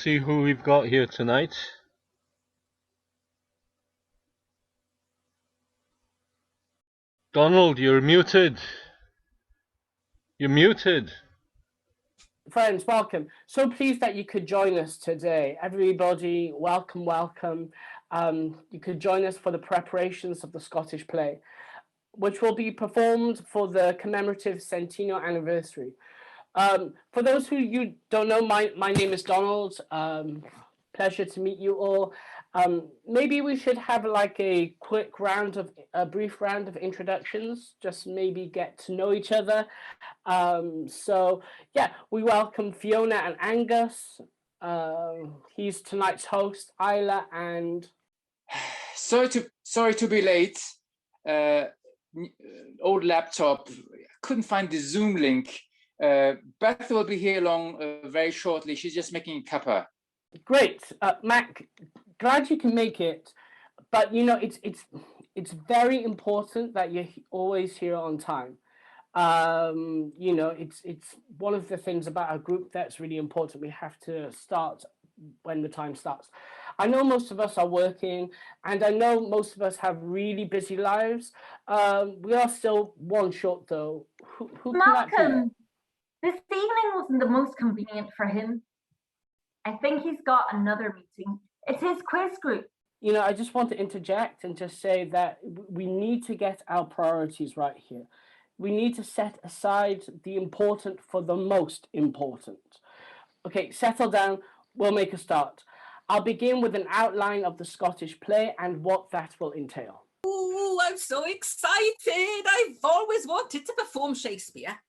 see who we've got here tonight. Donald, you're muted. You're muted. Friends, welcome. So pleased that you could join us today. Everybody, welcome, welcome. You could join us for the preparations of the Scottish play, which will be performed for the commemorative centennial anniversary. For those who you don't know, my name is Donald. Pleasure to meet you all. Maybe we should have like a brief round of introductions, just maybe get to know each other. So yeah, we welcome Fiona and Angus. He's tonight's host, Isla and... Sorry to be late. Old laptop, couldn't find the Zoom link. Beth will be here along very shortly. She's just making a cuppa. Great, Mac. Glad you can make it, but you know it's very important that you're always here on time. You know, it's one of the things about our group that's really important. We have to start when the time starts. I know most of us are working, and I know most of us have really busy lives. We are still one short though. Who Malcolm, this evening wasn't the most convenient for him. I think he's got another meeting. It's his quiz group. You know, I just want to interject and just say that we need to get our priorities right here. We need to set aside the important for the most important. Okay, settle down. We'll make a start. I'll begin with an outline of the Scottish play and what that will entail. Oh, I'm so excited. I've always wanted to perform Shakespeare.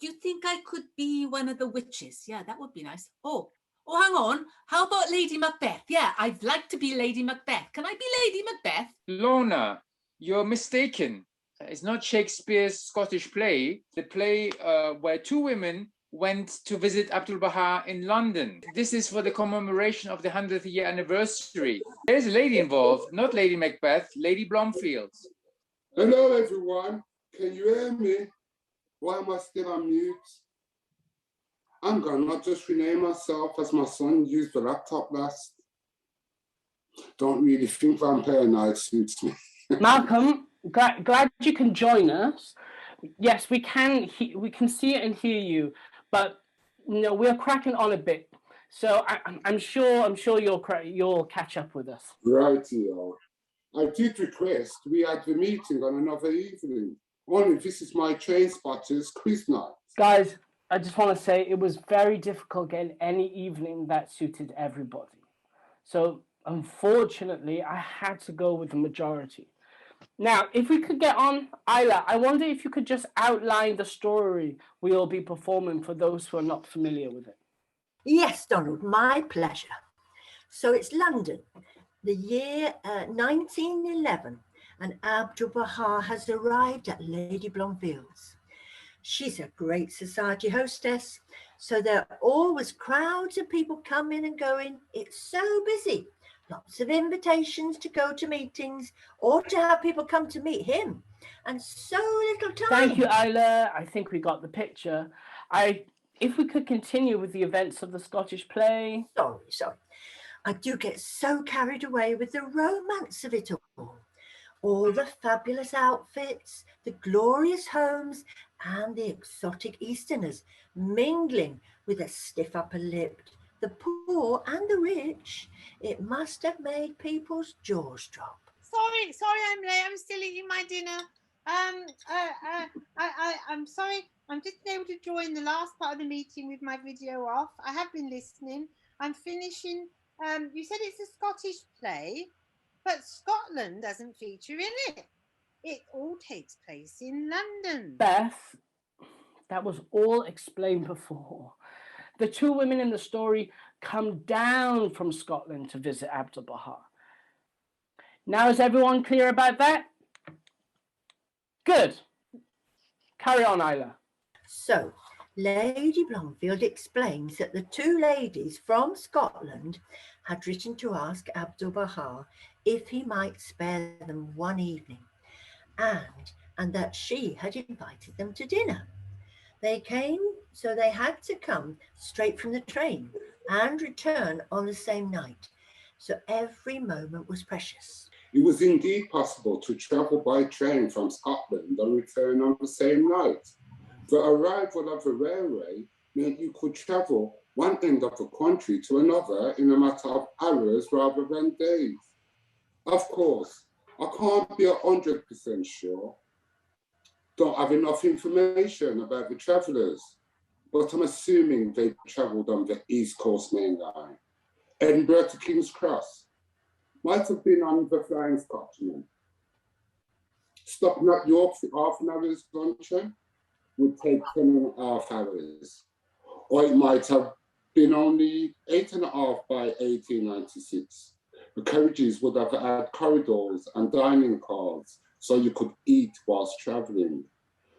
Do you think I could be one of the witches? Yeah, that would be nice. Oh, hang on. How about Lady Macbeth? Yeah, I'd like to be Lady Macbeth. Can I be Lady Macbeth? Lorna, you're mistaken. It's not Shakespeare's Scottish play. The play where two women went to visit Abdu'l Bahá in London. This is for the commemoration of the 100th year anniversary. There's a lady involved, not Lady Macbeth, Lady Blomfield. Hello, everyone. Can you hear me? Why am I still on mute? I'm gonna just rename myself as my son used the laptop last. Don't really think Vampire Night suits me. Malcolm, glad you can join us. Yes, we can see it and hear you, but you know we're cracking on a bit. So I'm sure you'll catch up with us. Rightio. I did request we had the meeting on another evening. Only this is my train spotters quiz night. Guys, I just want to say it was very difficult getting any evening that suited everybody. So unfortunately, I had to go with the majority. Now, if we could get on, Isla, I wonder if you could just outline the story we will be performing for those who are not familiar with it. Yes, Donald, my pleasure. So it's London, the year 1911, and Abdu'l Bahá has arrived at Lady Blomfield's. She's a great society hostess, so there are always crowds of people coming and going. It's so busy. Lots of invitations to go to meetings or to have people come to meet him. And so little time. Thank you, Isla. I think we got the picture. If we could continue with the events of the Scottish play. Sorry. I do get so carried away with the romance of it all. All the fabulous outfits, the glorious homes, and the exotic Easterners mingling with the stiff upper lipped, the poor and the rich. It must have made people's jaws drop. Sorry, I'm late. I'm still eating my dinner. I'm sorry. I'm just able to join the last part of the meeting with my video off. I have been listening. I'm finishing. You said it's a Scottish play, but Scotland doesn't feature in it. It all takes place in London. Beth, that was all explained before. The two women in the story come down from Scotland to visit Abdu'l Bahá. Now is everyone clear about that? Good. Carry on, Isla. So, Lady Blomfield explains that the two ladies from Scotland had written to ask Abdu'l Bahá if he might spare them one evening, and that she had invited them to dinner. They came, so they had to come straight from the train, and return on the same night. So every moment was precious. It was indeed possible to travel by train from Scotland and return on the same night. The arrival of the railway meant you could travel one end of the country to another in a matter of hours rather than days. Of course, I can't be 100% sure. Don't have enough information about the travellers, but I'm assuming they travelled on the East Coast Main Line. Edinburgh to King's Cross might have been on the Flying Scotsman. Stopping at York for half an hour's luncheon would take 10.5 hours. Or it might have been only 8.5 by 1896. The carriages would have had corridors and dining cars, so you could eat whilst travelling.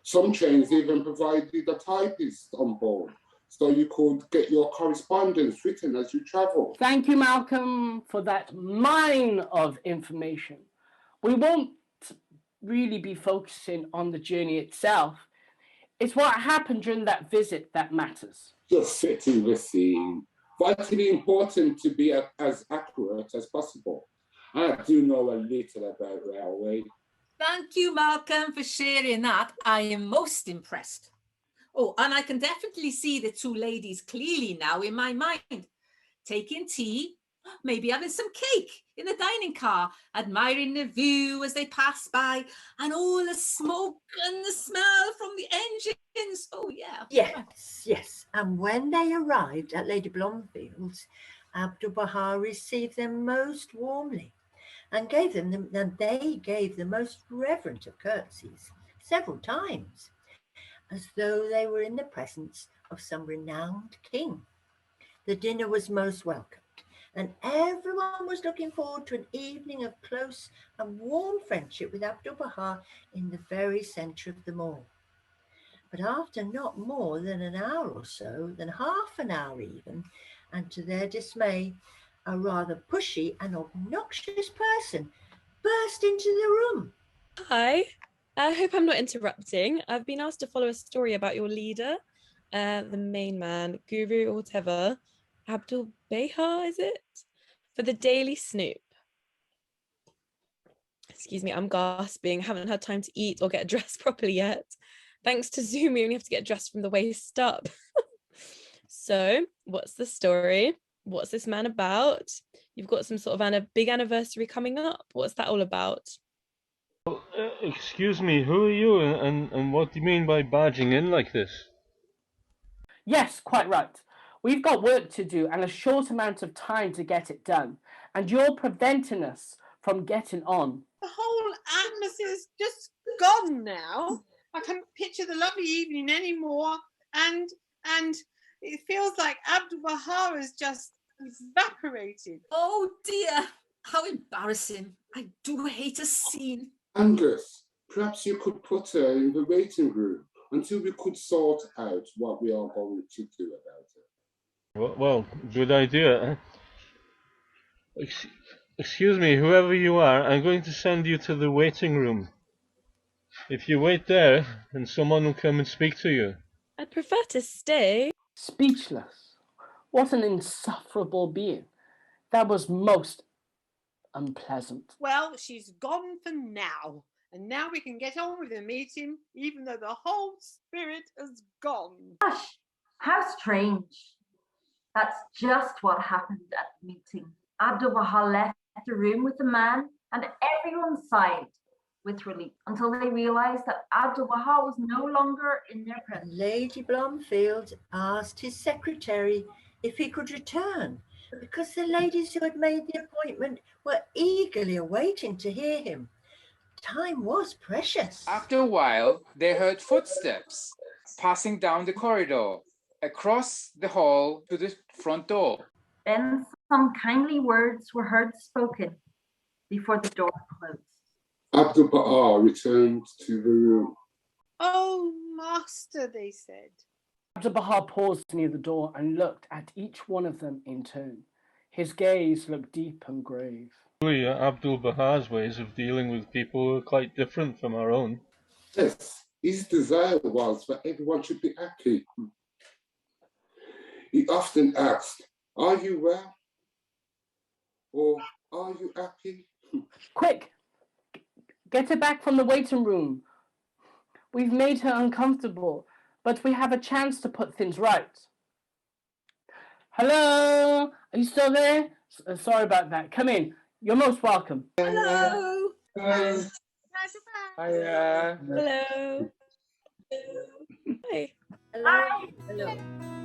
Some trains even provided a typist on board, so you could get your correspondence written as you travel. Thank you, Malcolm, for that mine of information. We won't really be focusing on the journey itself. It's what happened during that visit that matters. Just setting the scene. Vitally important to be as accurate as possible. I do know a little about railway. Thank you, Malcolm, for sharing that. I am most impressed. Oh, and I can definitely see the two ladies clearly now in my mind. Taking tea, maybe having some cake in the dining car, admiring the view as they pass by, and all the smoke and the smell from the engines. Oh, yeah. Yes. And when they arrived at Lady Blomfield's, Abdu'l Bahá received them most warmly and they gave the most reverent of curtsies several times, as though they were in the presence of some renowned king. The dinner was most welcomed, and everyone was looking forward to an evening of close and warm friendship with Abdu'l Bahá in the very centre of them all. But after not more than an hour or so, than half an hour even, and to their dismay, a rather pushy and obnoxious person burst into the room. Hi, I hope I'm not interrupting. I've been asked to follow a story about your leader, the main man, guru or whatever, Abdu'l Bahá, is it? For the Daily Snoop. Excuse me, I'm gasping. Haven't had time to eat or get dressed properly yet. Thanks to Zoom, we only have to get dressed from the waist up. So, what's the story? What's this man about? You've got some sort of a big anniversary coming up. What's that all about? Excuse me, who are you and what do you mean by barging in like this? Yes, quite right. We've got work to do and a short amount of time to get it done, and you're preventing us from getting on. The whole atmosphere's just gone now. I can't picture the lovely evening anymore, and it feels like Abdu'l Bahá has just evaporated. Oh dear, how embarrassing. I do hate a scene. Angus, perhaps you could put her in the waiting room until we could sort out what we are going to do about it. Well, good idea. Excuse me, whoever you are, I'm going to send you to the waiting room. If you wait there, then someone will come and speak to you. I'd prefer to stay. Speechless. What an insufferable being. That was most unpleasant. Well, she's gone for now. And now we can get on with the meeting, even though the whole spirit has gone. Gosh, how strange. That's just what happened at the meeting. Abdu'l Bahá left the room with the man, and everyone sighed with relief until they realised that Abdu'l Bahá was no longer in their presence. Lady Blomfield asked his secretary if he could return, because the ladies who had made the appointment were eagerly awaiting to hear him. Time was precious. After a while, they heard footsteps passing down the corridor, across the hall to the front door. Then some kindly words were heard spoken before the door closed. Abdu'l Bahá returned to the room. Oh, master, they said. Abdu'l Bahá paused near the door and looked at each one of them in turn. His gaze looked deep and grave. Abdu'l Bahá's ways of dealing with people are quite different from our own. Yes, his desire was that everyone should be happy. He often asked Are you well? Or are you happy? Quick, get her back from the waiting room. We've made her uncomfortable, but we have a chance to put things right. Hello, are you still there? Sorry about that. Come in. You're most welcome. Hello. Hello. Hiya. Hello. Hi. Hello. Hello.